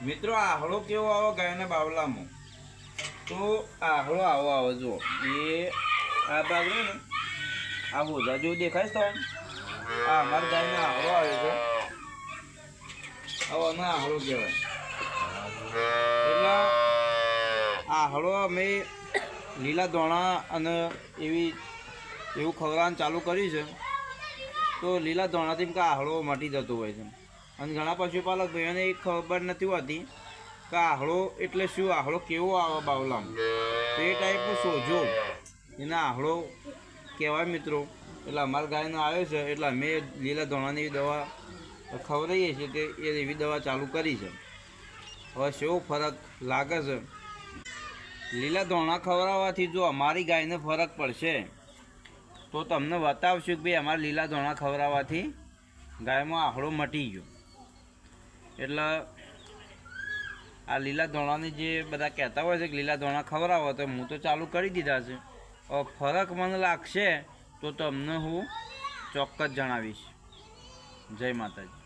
મિત્રો આહળો કેવો આવો ગાયના બાવલામાં તો આહળો આવો આવો જુઓ એ આ ભાગ રહ્યો ને આ હોજા જેવું દેખાય તો આ અમારા ગાયને આહળો આવ્યો છે આવો ના આહળો કહેવાય એટલે આહળો અમે લીલા દોણા અને એવું ખવડાવવાનું ચાલુ કર્યું છે તો લીલા દોણાથી કે આહળો મટી જતો હોય છે અને ઘણા પશુપાલક ભાઈઓને એ ખબર નથી હોતી કે આહળો એટલે શું, આહળો કેવો આવે બાવલામાં, તો એ ટાઈપનું સોજો એને આહળો કહેવાય મિત્રો. એટલે અમારા ગાયનો આવ્યો છે એટલે અમે લીલા ધોણાની દવા ખવડાવીએ છીએ તે એવી દવા ચાલુ કરી છે. હવે શું ફરક લાગે છે લીલા ધોણા ખવડાવવાથી, જો અમારી ગાયને ફરક પડશે તો તમને બતાવશું કે ભાઈ અમારે લીલા ધોણા ખવડાવવાથી ગાયમાં આહળો મટી ગયો. એટલે આ લીલા ધોણાની જે બધા કહેતા હોય છે કે લીલા ધોણા ખવડાવો, તો હું તો ચાલુ કરી દીધા છે. હવે ફરક મને લાગશે તો તમને હું ચોક્કસ જણાવીશ. જય માતાજી.